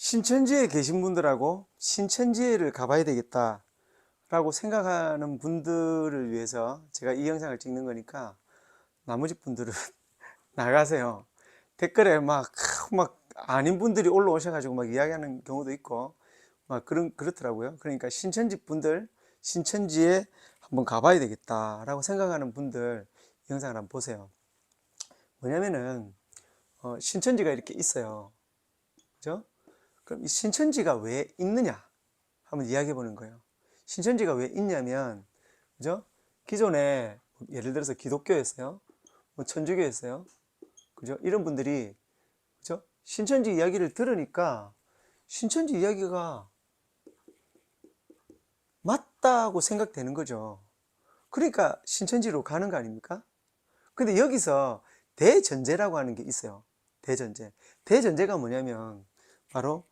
신천지에 계신 분들하고 신천지를 가봐야 되겠다라고 생각하는 분들을 위해서 제가 이 영상을 찍는 거니까 나머지 분들은 나가세요. 댓글에 막 아닌 분들이 올라오셔가지고 막 이야기하는 경우도 있고 막 그렇더라고요. 그러니까 신천지 분들, 신천지에 한번 가봐야 되겠다라고 생각하는 분들 영상을 한번 보세요. 뭐냐면은 신천지가 이렇게 있어요. 그죠? 그럼 이 신천지가 왜 있느냐 한번 이야기해 보는 거예요. 신천지가 왜 있냐면, 그죠? 기존에 예를 들어서 기독교였어요, 뭐 천주교였어요, 그죠? 이런 분들이, 그죠? 신천지 이야기를 들으니까 신천지 이야기가 맞다고 생각되는 거죠. 그러니까 신천지로 가는 거 아닙니까? 근데 여기서 대전제라고 하는 게 있어요. 대전제. 대전제가 뭐냐면 바로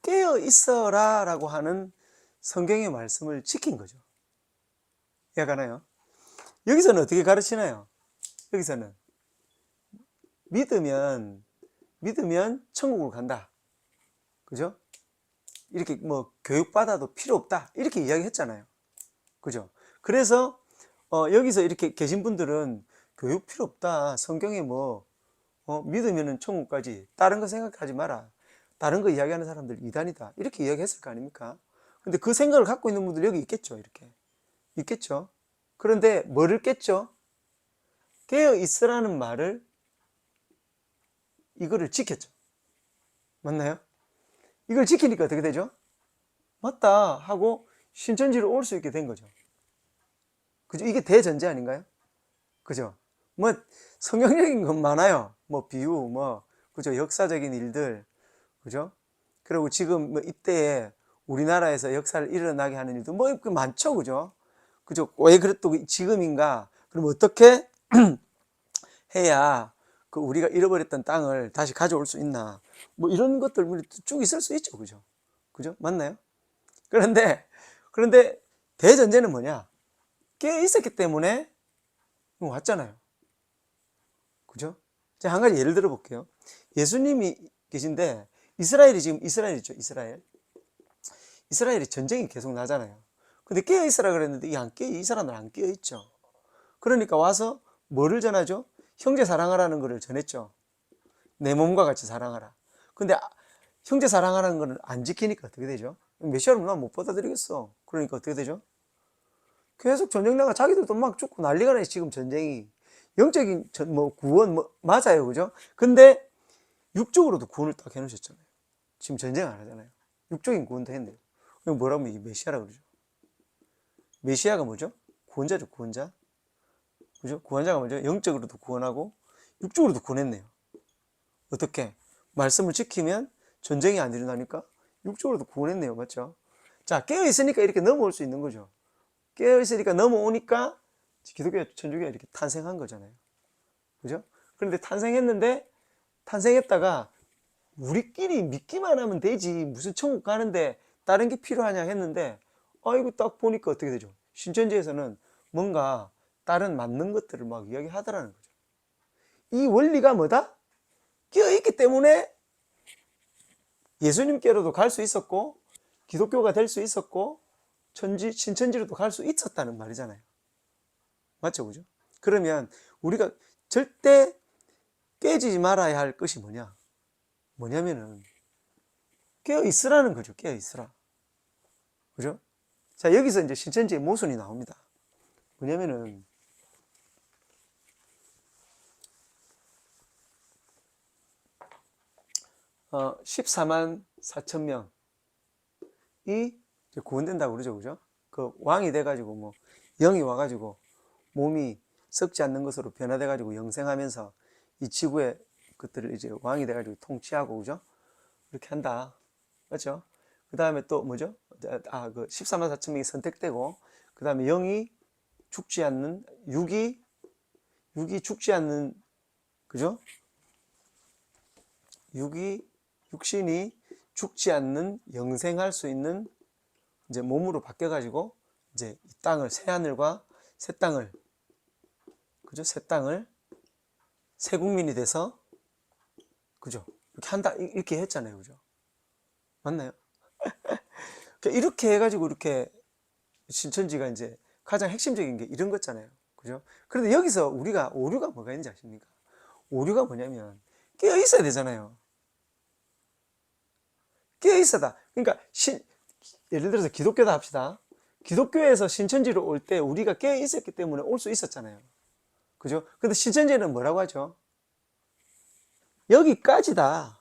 깨어 있어라 라고 하는 성경의 말씀을 지킨 거죠. 이해가나요? 여기서는 어떻게 가르치나요? 여기서는 믿으면 천국으로 간다, 그죠? 이렇게 뭐 교육받아도 필요 없다 이렇게 이야기했잖아요, 그죠? 그래서 여기서 이렇게 계신 분들은 교육 필요 없다, 성경에 뭐 믿으면 천국까지, 다른 거 생각하지 마라, 다른 거 이야기하는 사람들 이단이다 이렇게 이야기했을 거 아닙니까? 근데 그 생각을 갖고 있는 분들 여기 있겠죠. 이렇게 있겠죠. 그런데 뭐를 깼죠? 깨어 있으라는 말을, 이거를 지켰죠. 맞나요? 이걸 지키니까 어떻게 되죠? 맞다 하고 신천지로 올 수 있게 된 거죠. 그죠? 이게 대전제 아닌가요? 그죠? 뭐 성경적인 건 많아요. 뭐 비유, 뭐 그죠? 역사적인 일들, 그죠? 그리고 지금 뭐 이때에 우리나라에서 역사를 일어나게 하는 일도 뭐 많죠, 그죠? 그죠? 왜 그랬또 지금인가? 그럼 어떻게 해야 그 우리가 잃어버렸던 땅을 다시 가져올 수 있나? 뭐 이런 것들 쭉 있을 수 있죠, 그죠? 그죠? 맞나요? 그런데 대전제는 뭐냐? 깨어 있었기 때문에 왔잖아요, 그죠? 제가 한 가지 예를 들어 볼게요. 예수님이 계신데 이스라엘이 지금 이스라엘이죠, 이스라엘. 이스라엘이 전쟁이 계속 나잖아요. 근데 깨어 있으라 그랬는데 이 사람들 안 깨어 있죠. 그러니까 와서 뭐를 전하죠? 형제 사랑하라는 것을 전했죠. 내 몸과 같이 사랑하라. 근데 형제 사랑하라는 것을 안 지키니까 어떻게 되죠? 메시아를 난 못 받아들이겠어. 그러니까 어떻게 되죠? 계속 전쟁 나가, 자기들도 막 죽고 난리가 나요. 지금 전쟁이 영적인 뭐 구원 뭐 맞아요, 그죠? 근데 육적으로도 구원을 딱 해놓으셨잖아요. 지금 전쟁 안 하잖아요. 육적인 구원도 했네요. 뭐라고 하면 이 메시아라고 그러죠. 메시아가 뭐죠? 구원자죠, 구원자. 그죠? 구원자가 뭐죠? 영적으로도 구원하고 육적으로도 구원했네요. 어떻게? 말씀을 지키면 전쟁이 안 일어나니까 육적으로도 구원했네요. 맞죠? 자, 깨어있으니까 이렇게 넘어올 수 있는 거죠. 깨어있으니까 넘어오니까 기독교, 천주교가 이렇게 탄생한 거잖아요. 그죠? 그런데 탄생했다가 우리끼리 믿기만 하면 되지, 무슨 천국 가는데 다른 게 필요하냐 했는데, 아이고 딱 보니까 어떻게 되죠? 신천지에서는 뭔가 다른 맞는 것들을 막 이야기하더라는 거죠. 이 원리가 뭐다? 끼어있기 때문에 예수님께로도 갈 수 있었고 기독교가 될 수 있었고 신천지로도 갈 수 있었다는 말이잖아요. 맞죠, 그죠? 그러면 우리가 절대 깨지지 말아야 할 것이 뭐냐면은 깨어 있으라는 거죠. 깨어 있으라, 그죠? 자, 여기서 이제 신천지의 모순이 나옵니다. 뭐냐면은 14만 4천 명이 구원된다고 그러죠, 그죠? 그 왕이 돼가지고 뭐 영이 와가지고 몸이 썩지 않는 것으로 변화돼가지고 영생하면서 이 지구의 것들을 이제 왕이 돼가지고 통치하고, 그죠? 그렇게 한다, 맞죠? 그 다음에 또 뭐죠? 그 14만 4천 명이 선택되고, 그 다음에 영이 죽지 않는, 육이 죽지 않는, 그죠? 육신이 죽지 않는 영생할 수 있는 이제 몸으로 바뀌어가지고 이제 이 땅을, 새하늘과 새 땅을, 그죠? 새 땅을 새 국민이 돼서, 그죠? 이렇게 한다, 이렇게 했잖아요. 그죠? 맞나요? 이렇게 해가지고 이렇게 신천지가 이제 가장 핵심적인 게 이런 거잖아요. 그죠? 그런데 여기서 우리가 오류가 뭐가 있는지 아십니까? 오류가 뭐냐면 깨어 있어야 되잖아요. 깨어 있어다. 그러니까 예를 들어서 기독교다 합시다. 기독교에서 신천지로 올 때 우리가 깨어 있었기 때문에 올 수 있었잖아요. 그죠? 근데 신천지는 뭐라고 하죠? 여기까지다.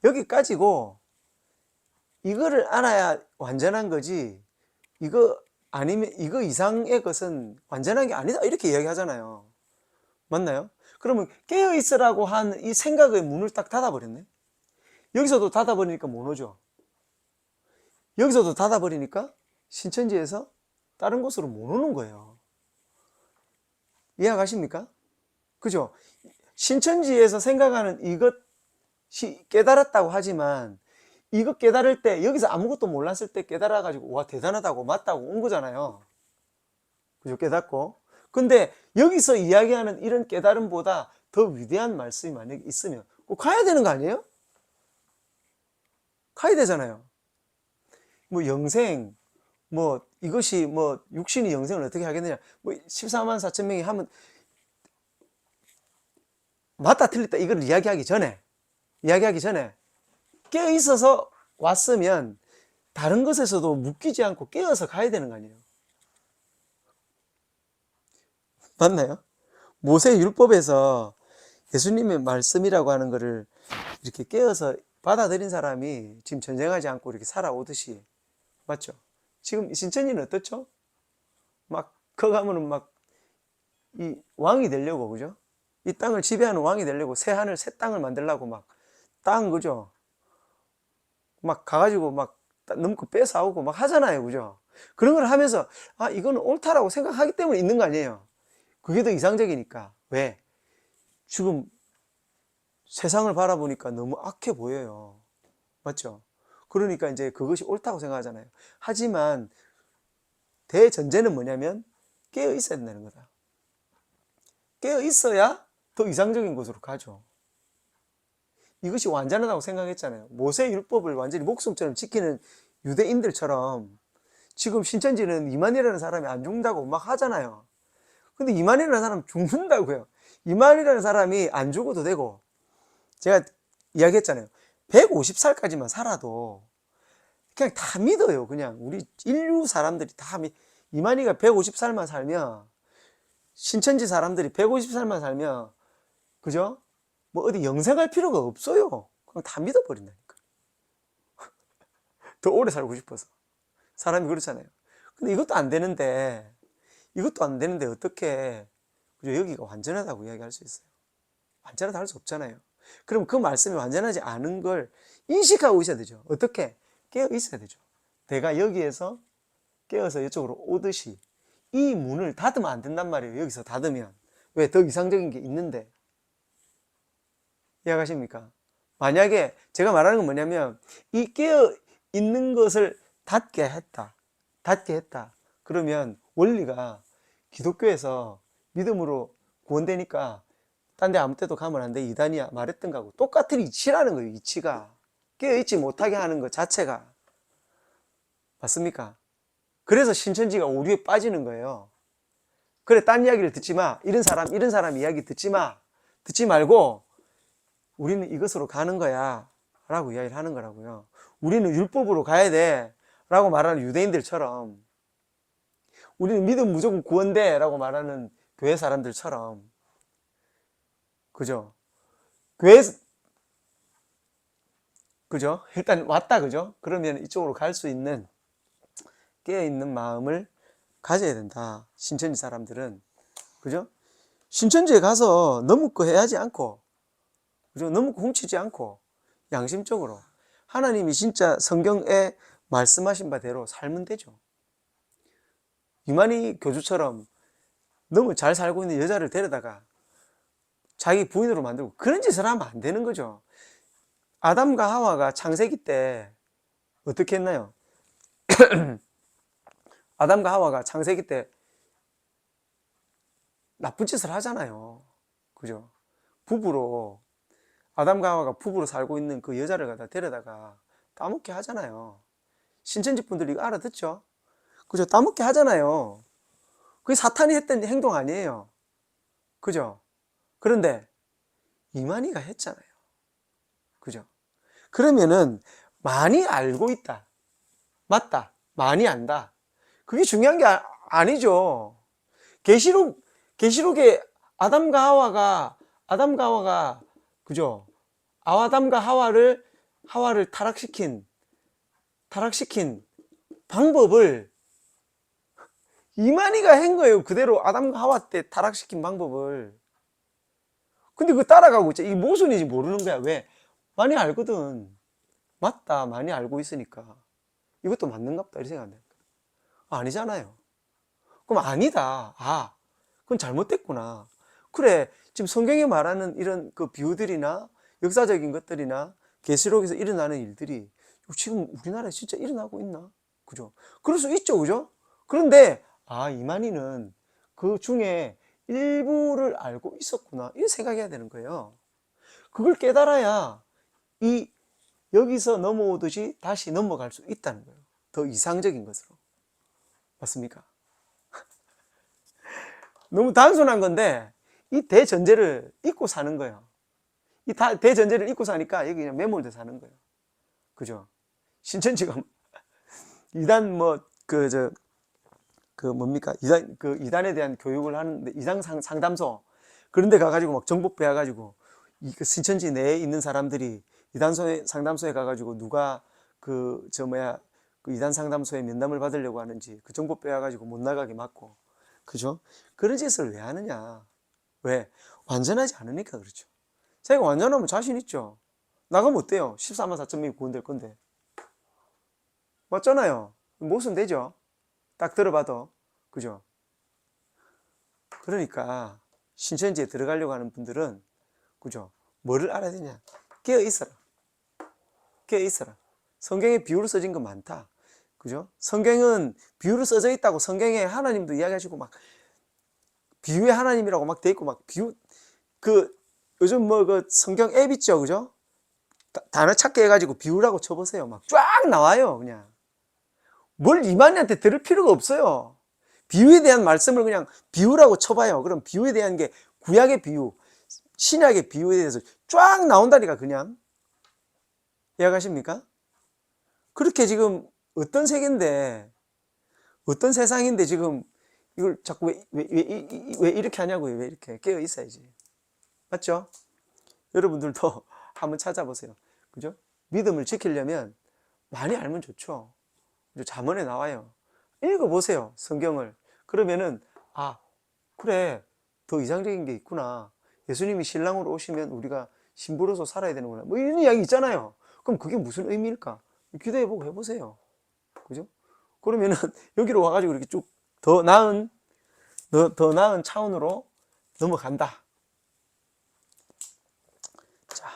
여기까지고 이거를 알아야 완전한 거지. 이거 아니면 이거 이상의 것은 완전한 게 아니다. 이렇게 이야기하잖아요. 맞나요? 그러면 깨어 있으라고 한 이 생각의 문을 딱 닫아버렸네. 여기서도 닫아버리니까 못 오죠. 여기서도 닫아버리니까 신천지에서 다른 곳으로 못 오는 거예요. 이해가십니까? 그죠? 신천지에서 생각하는 이것이 깨달았다고 하지만 이거 깨달을 때 여기서 아무것도 몰랐을 때 깨달아가지고 와 대단하다고 맞다고 온 거잖아요. 그죠? 깨닫고. 근데 여기서 이야기하는 이런 깨달음보다 더 위대한 말씀이 만약에 있으면 꼭 가야 되는 거 아니에요? 가야 되잖아요. 뭐 영생, 뭐 이것이 뭐 육신이 영생을 어떻게 하겠느냐, 뭐 14만 4천 명이 하면 맞다 틀렸다 이걸 이야기하기 전에 깨어 있어서 왔으면 다른 것에서도 묶이지 않고 깨어서 가야 되는 거 아니에요? 맞나요? 모세 율법에서 예수님의 말씀이라고 하는 것을 이렇게 깨어서 받아들인 사람이 지금 전쟁하지 않고 이렇게 살아오듯이, 맞죠? 지금 신천지는 어떻죠? 막 커가면은 막 이 왕이 되려고, 그죠? 이 땅을 지배하는 왕이 되려고 새 하늘 새 땅을 만들려고 막 땅, 그죠? 막 가가지고 막 넘고 뺏어오고 막 하잖아요, 그죠? 그런 걸 하면서 아 이거는 옳다라고 생각하기 때문에 있는 거 아니에요? 그게 더 이상적이니까. 왜? 지금 세상을 바라보니까 너무 악해 보여요. 맞죠? 그러니까 이제 그것이 옳다고 생각하잖아요. 하지만 대전제는 뭐냐면 깨어 있어야 된다는 거다. 깨어 있어야 더 이상적인 곳으로 가죠. 이것이 완전하다고 생각했잖아요. 모세 율법을 완전히 목숨처럼 지키는 유대인들처럼 지금 신천지는 이만이라는 사람이 안 죽는다고 막 하잖아요. 근데 이만이라는 사람 죽는다고요. 이만이라는 사람이 안 죽어도 되고, 제가 이야기했잖아요. 150살까지만 살아도 그냥 다 믿어요. 그냥 우리 인류 사람들이 다 이만희가 150살만 살면, 신천지 사람들이 150살만 살면, 그죠? 뭐 어디 영생할 필요가 없어요. 그냥 다 믿어버린다니까. 더 오래 살고 싶어서. 사람이 그렇잖아요. 근데 이것도 안 되는데 어떻게, 그죠? 여기가 완전하다고 이야기할 수 있어요? 완전하다 할 수 없잖아요. 그럼 그 말씀이 완전하지 않은 걸 인식하고 있어야 되죠. 어떻게? 깨어 있어야 되죠. 내가 여기에서 깨어서 이쪽으로 오듯이 이 문을 닫으면 안 된단 말이에요. 여기서 닫으면. 왜? 더 이상적인 게 있는데. 이해가십니까? 만약에 제가 말하는 건 뭐냐면 이 깨어 있는 것을 닫게 했다. 그러면 원리가 기독교에서 믿음으로 구원되니까 딴 데 아무 때도 가면 안 돼. 이단이야. 말했던 거하고 똑같은 이치라는 거예요. 이치가. 깨어있지 못하게 하는 것 자체가. 맞습니까? 그래서 신천지가 오류에 빠지는 거예요. 그래, 딴 이야기를 듣지 마. 이런 사람 이야기 듣지 마. 듣지 말고 우리는 이것으로 가는 거야. 라고 이야기를 하는 거라고요. 우리는 율법으로 가야 돼. 라고 말하는 유대인들처럼, 우리는 믿음 무조건 구원돼. 라고 말하는 교회 사람들처럼. 그죠? 교회, 그죠? 일단 왔다, 그죠? 그러면 이쪽으로 갈 수 있는 깨어있는 마음을 가져야 된다. 신천지 사람들은. 그죠? 신천지에 가서 너무 거 해하지 않고, 그죠? 너무 훔치지 않고, 양심적으로 하나님이 진짜 성경에 말씀하신 바대로 살면 되죠. 유만희 교주처럼 너무 잘 살고 있는 여자를 데려다가 자기 부인으로 만들고 그런 짓을 하면 안 되는 거죠. 아담과 하와가 창세기 때 어떻게 했나요? 아담과 하와가 창세기 때 나쁜 짓을 하잖아요. 그죠? 부부로, 아담과 하와가 부부로 살고 있는 그 여자를 갖다 데려다가 따먹게 하잖아요. 신천지 분들이 이거 알아듣죠? 그죠? 따먹게 하잖아요. 그게 사탄이 했던 행동 아니에요. 그죠? 그런데 이만희가 했잖아요. 그죠? 그러면은 많이 알고 있다. 맞다. 많이 안다. 그게 중요한 게 아니죠. 계시록에 아담과 하와가 그죠? 아담과 하와를 타락시킨 방법을 이만희가 한 거예요. 그대로 아담과 하와 때 타락시킨 방법을. 근데 그거 따라가고 있죠. 이게 모순인지 모르는 거야. 왜? 많이 알거든. 맞다. 많이 알고 있으니까. 이것도 맞는갑다. 이렇게 생각한다. 아니잖아요. 그럼 아니다. 아, 그건 잘못됐구나. 그래. 지금 성경에 말하는 이런 그 비유들이나 역사적인 것들이나 계시록에서 일어나는 일들이 지금 우리나라에 진짜 일어나고 있나? 그죠? 그럴 수 있죠. 그죠? 그런데 이만희는 그 중에 일부를 알고 있었구나. 이렇게 생각해야 되는 거예요. 그걸 깨달아야 여기서 넘어오듯이 다시 넘어갈 수 있다는 거예요. 더 이상적인 것으로. 맞습니까? 너무 단순한 건데 이 대전제를 잊고 사는 거예요. 이 대전제를 잊고 사니까 여기 그냥 매몰돼 사는 거예요. 그죠? 신천지가 이단 이단에 대한 교육을 하는데 이단 상담소 그런 데 가가지고 막 정보 빼가지고 신천지 내에 있는 사람들이 이단 상담소에 가가지고 누가 그 이단 상담소에 면담을 받으려고 하는지 그 정보 빼와가지고 못 나가게 막고. 그죠? 그런 짓을 왜 하느냐? 왜? 완전하지 않으니까 그렇죠. 자기가 완전하면 자신 있죠. 나가면 어때요? 14만 4천 명이 구원될 건데. 맞잖아요. 모순 되죠? 딱 들어봐도. 그죠? 그러니까 신천지에 들어가려고 하는 분들은 그죠? 뭐를 알아야 되냐? 깨어 있어라. 깨어 있어라. 성경에 비유로 써진 거 많다. 그죠? 성경은 비유로 써져 있다고 성경에 하나님도 이야기하시고 막 비유의 하나님이라고 막 돼 있고 막 요즘 성경 앱 있죠. 그죠? 단어 찾기 해가지고 비유라고 쳐보세요. 막 쫙 나와요. 그냥. 뭘 이만희한테 들을 필요가 없어요. 비유에 대한 말씀을 그냥 비유라고 쳐봐요. 그럼 비유에 대한 게 구약의 비유, 신약의 비유에 대해서 쫙 나온다니까 그냥. 이해가십니까? 그렇게 지금 어떤 세계인데 어떤 세상인데 지금 이걸 자꾸 왜 이렇게 하냐고요. 왜 이렇게 깨어 있어야지. 맞죠? 여러분들도 한번 찾아보세요. 그죠? 믿음을 지키려면 많이 알면 좋죠. 잠언에 나와요. 읽어보세요. 성경을. 그러면은 그래, 더 이상적인 게 있구나. 예수님이 신랑으로 오시면 우리가 신부로서 살아야 되는구나. 뭐 이런 이야기 있잖아요. 그럼 그게 무슨 의미일까? 기도해보고 해보세요. 그죠? 그러면은 여기로 와가지고 이렇게 쭉 더 나은 차원으로 넘어간다. 자,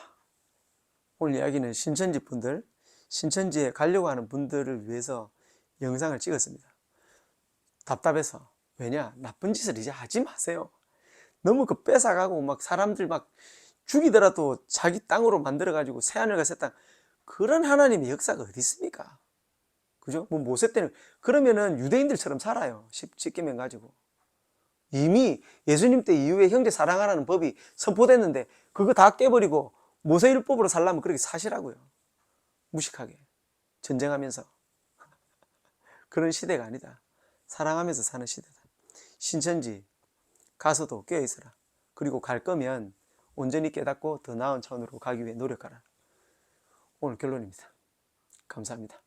오늘 이야기는 신천지 분들, 신천지에 가려고 하는 분들을 위해서 영상을 찍었습니다. 답답해서. 왜냐? 나쁜 짓을 이제 하지 마세요. 너무 뺏어가고 막 사람들 막 죽이더라도 자기 땅으로 만들어가지고 새하늘과 새 땅. 그런 하나님의 역사가 어디 있습니까? 그죠? 모세 때는 그러면은 유대인들처럼 살아요. 십계명 가지고. 이미 예수님 때 이후에 형제 사랑하라는 법이 선포됐는데 그거 다 깨버리고 모세율법으로 살려면 그렇게 사시라고요. 무식하게. 전쟁하면서. 그런 시대가 아니다. 사랑하면서 사는 시대다. 신천지 가서도 깨어있어라. 그리고 갈 거면 온전히 깨닫고 더 나은 차원으로 가기 위해 노력하라. 오늘 결론입니다. 감사합니다.